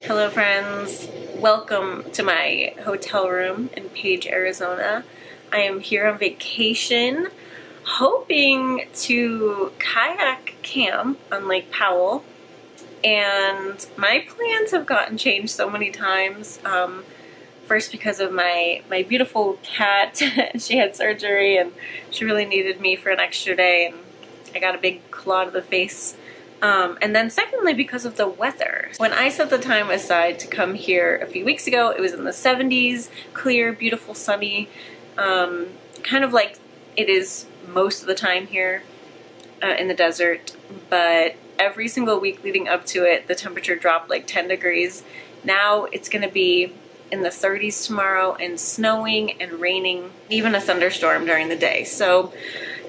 Hello friends, welcome to my hotel room in Page, Arizona. I am here on vacation, hoping to kayak camp on Lake Powell, and my plans have gotten changed so many times. First because of my beautiful cat. She had surgery and she really needed me for an extra day, and I got a big claw to the face. And then secondly, because of the weather. When I set the time aside to come here a few weeks ago, it was in the 70s, clear, beautiful, sunny, kind of like it is most of the time here in the desert. But every single week leading up to it, the temperature dropped like 10 degrees. Now it's going to be in the 30s tomorrow, and snowing and raining, even a thunderstorm during the day. So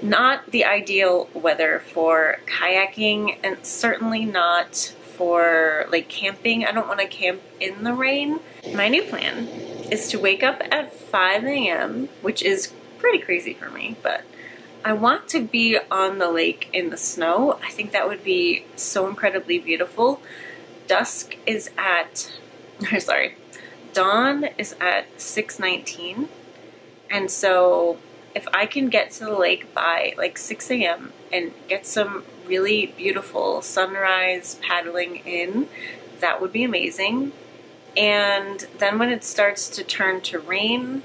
not the ideal weather for kayaking, and certainly not for like camping. I don't want to camp in the rain. My new plan is to wake up at 5 a.m., which is pretty crazy for me, but I want to be on the lake in the snow. I think that would be so incredibly beautiful. Dawn is at 6:19, and so if I can get to the lake by like 6 a.m. and get some really beautiful sunrise paddling in, that would be amazing. And then when it starts to turn to rain,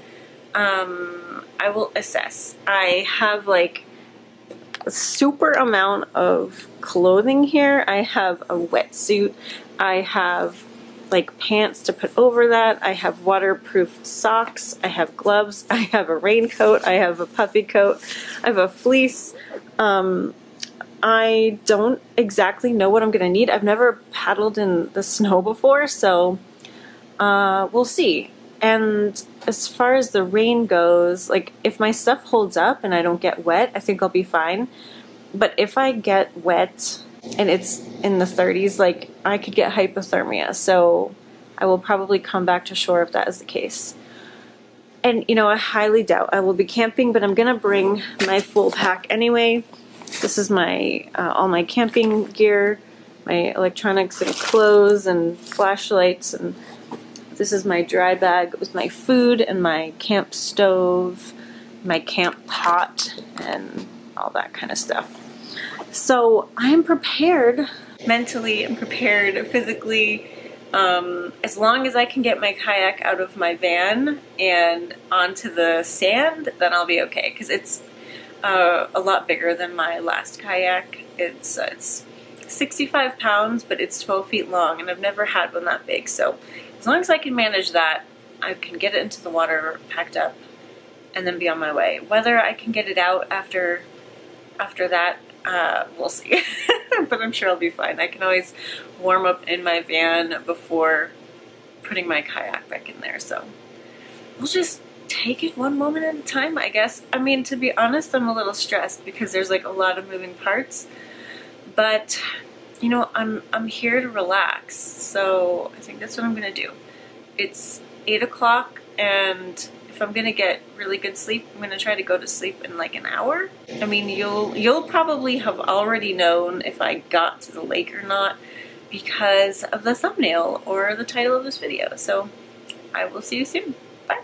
I will assess. I have like a super amount of clothing here. I have a wetsuit. I have like pants to put over that. I have waterproof socks. I have gloves. I have a raincoat. I have a puffy coat. I have a fleece. I don't exactly know what I'm gonna need. I've never paddled in the snow before, so we'll see. And as far as the rain goes, like if my stuff holds up and I don't get wet, I think I'll be fine. But if I get wet and it's in the 30s, like I could get hypothermia, so I will probably come back to shore if that is the case. And you know, I highly doubt I will be camping, but I'm gonna bring my full pack anyway. This is my all my camping gear, my electronics and clothes and flashlights, and this is my dry bag with my food and my camp stove, my camp pot, and all that kind of stuff. So I'm prepared mentally and prepared physically. As long as I can get my kayak out of my van and onto the sand, then I'll be okay, because it's a lot bigger than my last kayak. It's 65 pounds, but it's 12 feet long, and I've never had one that big. So as long as I can manage that, I can get it into the water, packed up, and then be on my way. Whether I can get it out after that, we'll see. But I'm sure I'll be fine. I can always warm up in my van before putting my kayak back in there. So we'll just take it one moment at a time, I guess. I mean, to be honest, I'm a little stressed because there's like a lot of moving parts. But you know, I'm here to relax. So I think that's what I'm gonna do. It's 8 o'clock, and if I'm gonna get really good sleep, I'm gonna try to go to sleep in like an hour. I mean, you'll probably have already known if I got to the lake or not because of the thumbnail or the title of this video. So I will see you soon. Bye.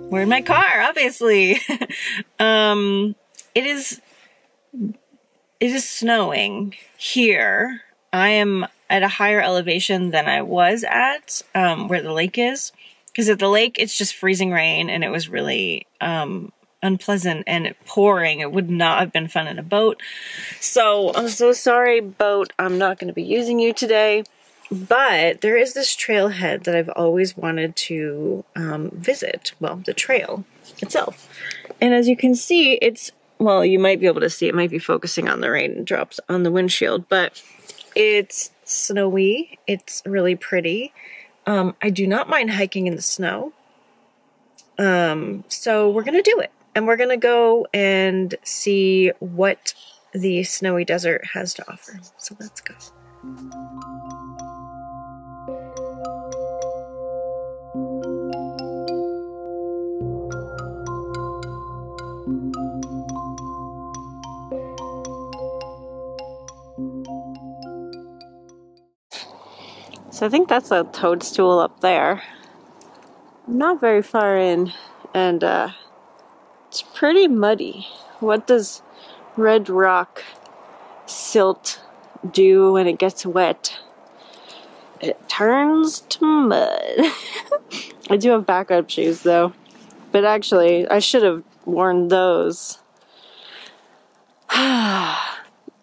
We're in my car, obviously. It is snowing here. I am at a higher elevation than I was at where the lake is. Because at the lake, it's just freezing rain, and it was really unpleasant and pouring. It would not have been fun in a boat. So I'm so sorry, boat. I'm not going to be using you today. But there is this trailhead that I've always wanted to visit. Well, the trail itself. And as you can see, it's, well, you might be able to see, it might be focusing on the raindrops on the windshield, but it's snowy. It's really pretty. I do not mind hiking in the snow. So we're going to do it. And we're going to go and see what the snowy desert has to offer. So let's go. So I think that's a toadstool up there. I'm not very far in, and it's pretty muddy. What does red rock silt do when it gets wet? It turns to mud. I do have backup shoes though, but actually I should have worn those. I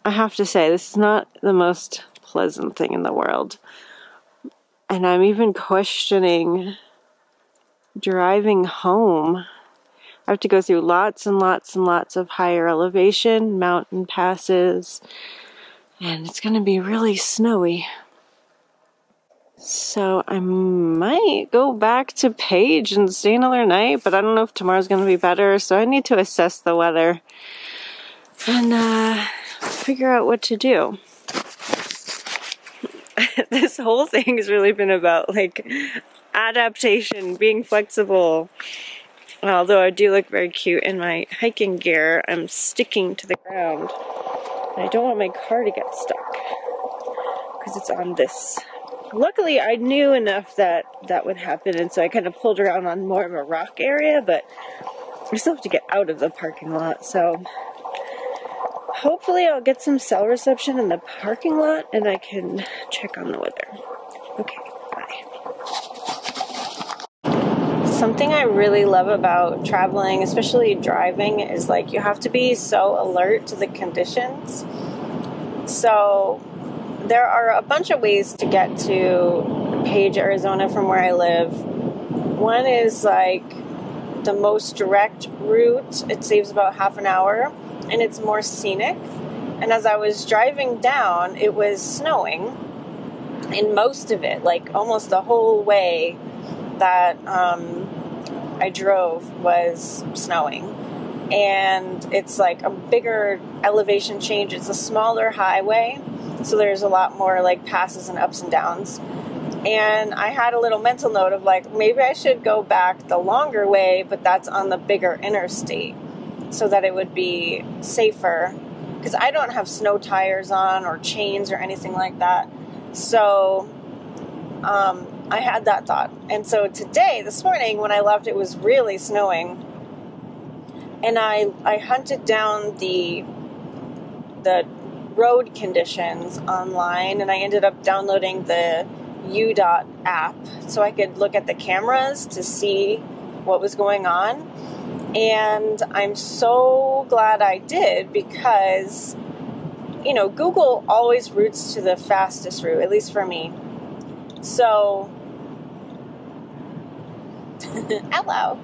have to say, this is not the most pleasant thing in the world. And I'm even questioning driving home. I have to go through lots and lots and lots of higher elevation, mountain passes, and it's going to be really snowy. So I might go back to Page and stay another night, but I don't know if tomorrow's going to be better, so I need to assess the weather and figure out what to do. This whole thing has really been about like adaptation, being flexible. Although I do look very cute in my hiking gear, I'm sticking to the ground. And I don't want my car to get stuck because it's on this. Luckily, I knew enough that that would happen, and so I kind of pulled around on more of a rock area, but I still have to get out of the parking lot, so hopefully I'll get some cell reception in the parking lot and I can check on the weather. Okay, bye. Something I really love about traveling, especially driving, is like you have to be so alert to the conditions. So there are a bunch of ways to get to Page, Arizona from where I live. One is like the most direct route. It saves about half an hour. And it's more scenic. And as I was driving down, it was snowing. And most of it, like almost the whole way that I drove was snowing. And it's like a bigger elevation change. It's a smaller highway. So there's a lot more like passes and ups and downs. And I had a little mental note of like, maybe I should go back the longer way, but that's on the bigger interstate, so that it would be safer, because I don't have snow tires on or chains or anything like that. So I had that thought. And so today, this morning, when I left, it was really snowing. And I hunted down the road conditions online, and I ended up downloading the UDOT app so I could look at the cameras to see what was going on. And I'm so glad I did, because, you know, Google always routes to the fastest route, at least for me. So, hello.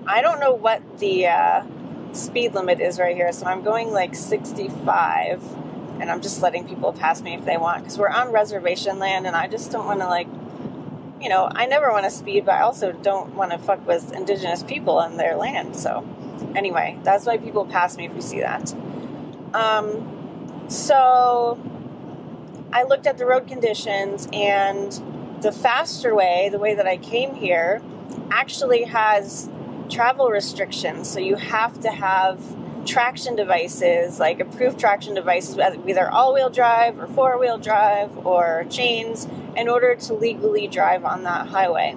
I don't know what the speed limit is right here, so I'm going like 65, and I'm just letting people pass me if they want, because we're on reservation land, and I just don't want to, like, you know, I never want to speed, but I also don't want to fuck with indigenous people and their land. So anyway, that's why people pass me if you see that. So I looked at the road conditions, and the faster way, the way that I came here, actually has travel restrictions. So you have to have traction devices, like approved traction devices, either all-wheel drive or four-wheel drive or chains, in order to legally drive on that highway.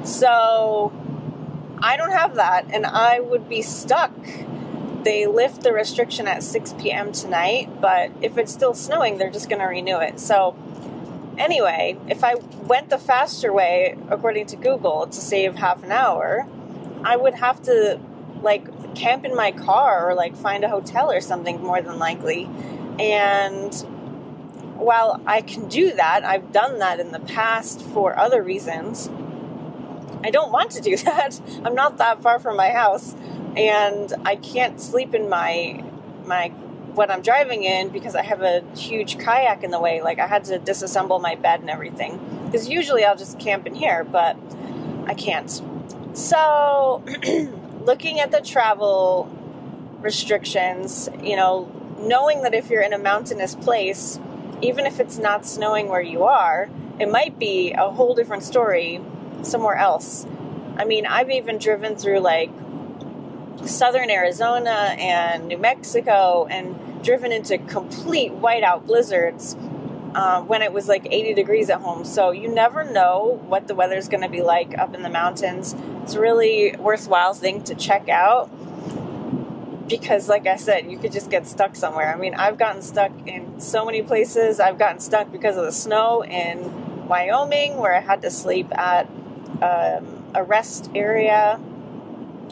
So I don't have that, and I would be stuck. They lift the restriction at 6 p.m. tonight, but if it's still snowing, they're just going to renew it. So anyway, if I went the faster way, according to Google, to save half an hour, I would have to, like, camp in my car or, like, find a hotel or something, more than likely. And while I can do that, I've done that in the past for other reasons, I don't want to do that. I'm not that far from my house, and I can't sleep in my what I'm driving in because I have a huge kayak in the way. Like, I had to disassemble my bed and everything, because usually I'll just camp in here, but I can't. So, looking at the travel restrictions, you know, knowing that if you're in a mountainous place, even if it's not snowing where you are, it might be a whole different story somewhere else. I mean, I've even driven through like southern Arizona and New Mexico and driven into complete whiteout blizzards when it was like 80 degrees at home. So you never know what the weather's going to be like up in the mountains. It's a really worthwhile thing to check out because, like I said, you could just get stuck somewhere. I mean, I've gotten stuck in so many places. I've gotten stuck because of the snow in Wyoming, where I had to sleep at a rest area,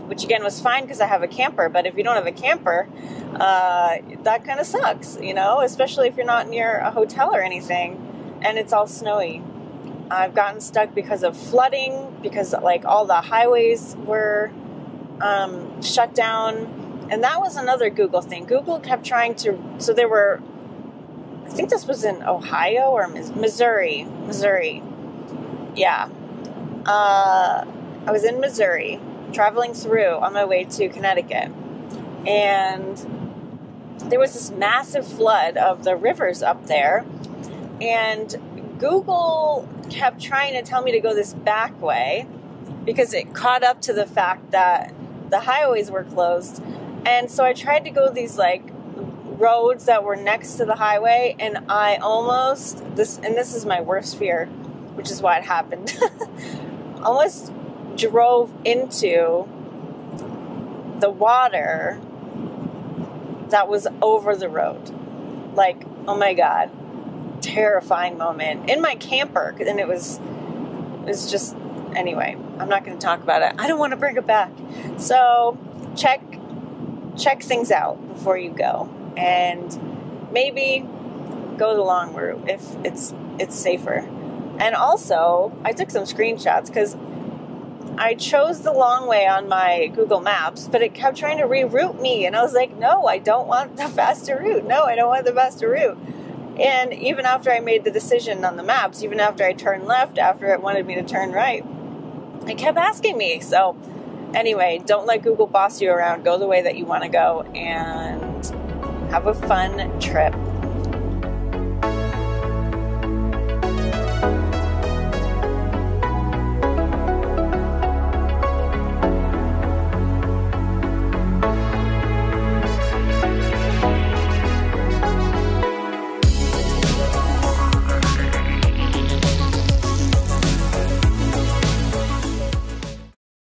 which again was fine because I have a camper. But if you don't have a camper, that kind of sucks, you know, especially if you're not near a hotel or anything and it's all snowy. I've gotten stuck because of flooding, because like all the highways were shut down. And that was another Google thing. Google kept trying to, so there were, I think this was in Ohio or Missouri. Yeah. I was in Missouri, traveling through on my way to Connecticut. And there was this massive flood of the rivers up there. And Google kept trying to tell me to go this back way because it caught up to the fact that the highways were closed. And so I tried to go these like roads that were next to the highway, and I almost, this is my worst fear, which is why it happened, almost drove into the water that was over the road. Like, oh my God, terrifying moment in my camper. And it was just, anyway, I'm not going to talk about it. I don't want to bring it back. So check things out before you go, and maybe go the long route if it's safer. And also, I took some screenshots because I chose the long way on my Google Maps, but it kept trying to reroute me, and I was like, no, I don't want the faster route. No, I don't want the faster route. And even after I made the decision on the maps, even after I turned left, after it wanted me to turn right, it kept asking me. So anyway, don't let Google boss you around. Go the way that you want to go and have a fun trip.